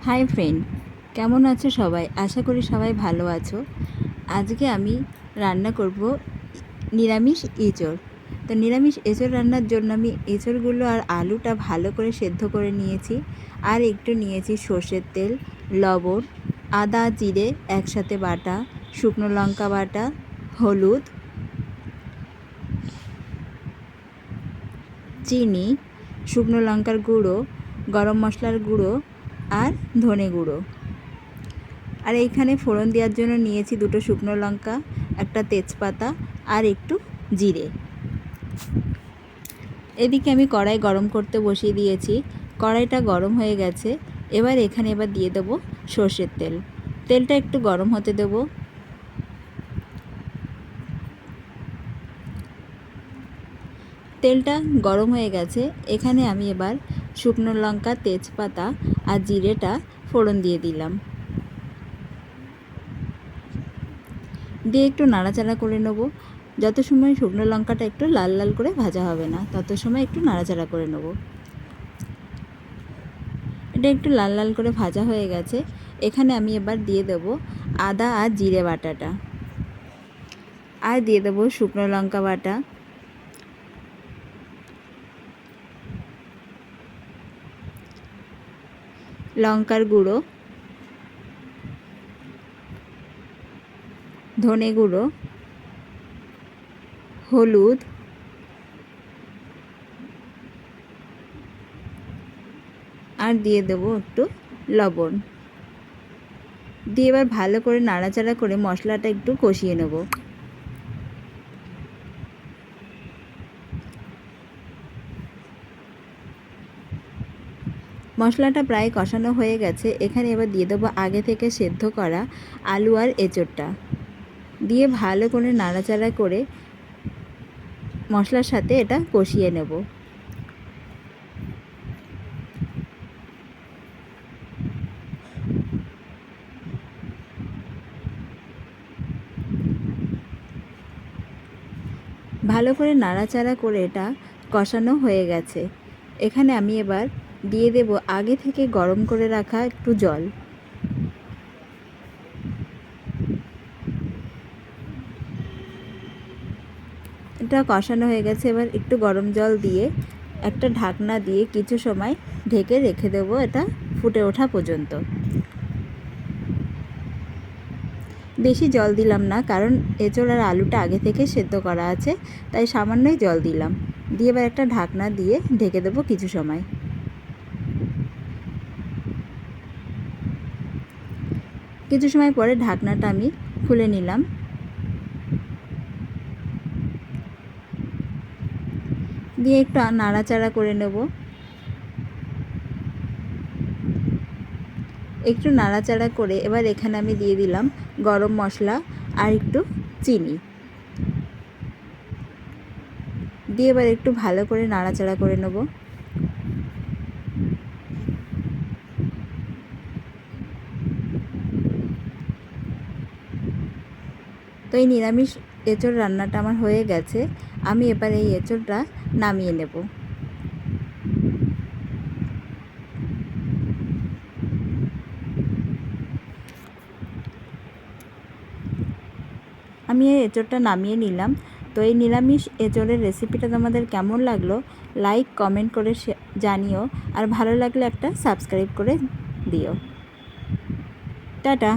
Hi friend, কেমন আছো সবাই? আশা করি সবাই ভালো আছো। আজকে আমি রান্না করব নিরামিষ এঁচড়। তো নিরামিষ এঁচড় রান্নার জন্য আমি এঁচড়গুলো আর আলুটা ভালো করে সেদ্ধ করে নিয়েছি। আর একটু নিয়েছি সর্ষের তেল, লবণ, আদা জিরে একসাথে বাটা, শুকনো লঙ্কা বাটা, হলুদ, চিনি, শুকনো লঙ্কার গুঁড়ো, গরম মশলার গুঁড়ো আর ধনে গুঁড়ো। আর এইখানে ফোড়ন দেওয়ার জন্য নিয়েছি দুটো শুকনো লঙ্কা, একটা তেজপাতা আর একটু জিরে। এদিকে আমি কড়াই গরম করতে বসিয়ে দিয়েছি। কড়াইটা গরম হয়ে গেছে। এবার দিয়ে দেবো সর্ষের তেল। তেলটা একটু গরম হতে দেব। তেলটা গরম হয়ে গেছে। এখানে আমি এবার শুকনো লঙ্কা, তেজপাতা আর জিরেটা ফোড়ন দিয়ে দিলাম। দিয়ে একটু নাড়াচাড়া করে নেব। যত সময় শুকনো লঙ্কাটা একটু লাল লাল করে ভাজা হবে না, তত সময় একটু নাড়াচাড়া করে নেব। এটা একটু লাল লাল করে ভাজা হয়ে গেছে। এখানে আমি এবার দিয়ে দেব আদা আর জিরে বাটাটা, আর দিয়ে দেব শুকনো লঙ্কা বাটা, লঙ্কার গুঁড়ো, ধনে গুঁড়ো, হলুদ, আর দিয়ে দেবো একটু লবণ। দিয়ে এবার ভালো করে নাড়াচাড়া করে মশলাটা একটু কষিয়ে নেব। মশলাটা প্রায় কষানো হয়ে গেছে। এখানে এবার দিয়ে দেবো আগে থেকে সেদ্ধ করা আলু আর এঁচড়টা। দিয়ে ভালো করে নাড়াচাড়া করে মশলার সাথে এটা কষিয়ে নেব। ভালো করে নাড়াচাড়া করে এটা কষানো হয়ে গেছে। এখানে আমি এবার দিয়ে দেব আগে থেকে গরম করে রাখা একটু জল। এটা কষানো হয়ে গেছে। এবার একটু গরম জল দিয়ে একটা ঢাকনা দিয়ে কিছু সময় ঢেকে রেখে দেবো, এটা ফুটে ওঠা পর্যন্ত। বেশি জল দিলাম না, কারণ এঁচড় আর আলুটা আগে থেকে সেদ্ধ করা আছে, তাই সামান্যই জল দিলাম। দিয়ে এবার একটা ঢাকনা দিয়ে ঢেকে দেবো কিছু সময়। কিছু সময় পরে ঢাকনাটা আমি খুলে নিলাম। দিয়ে একটু নাড়াচাড়া করে নেব। একটু নাড়াচাড়া করে এবার এখানে আমি দিয়ে দিলাম গরম মশলা আর একটু চিনি। দিয়ে এবার একটু ভালো করে নাড়াচাড়া করে নেব। তো এই নিরামিষ এঁচড় রান্নাটা আমার হয়ে গেছে। আমি এবার এই এঁচড়টা নামিয়ে নেব। আমি এই এঁচড়টা নামিয়ে নিলাম। তো এই নিরামিষ এঁচড়ের রেসিপিটা তোমাদের কেমন লাগলো লাইক কমেন্ট করে জানিও, আর ভালো লাগলে একটা সাবস্ক্রাইব করে দিও। টাটা।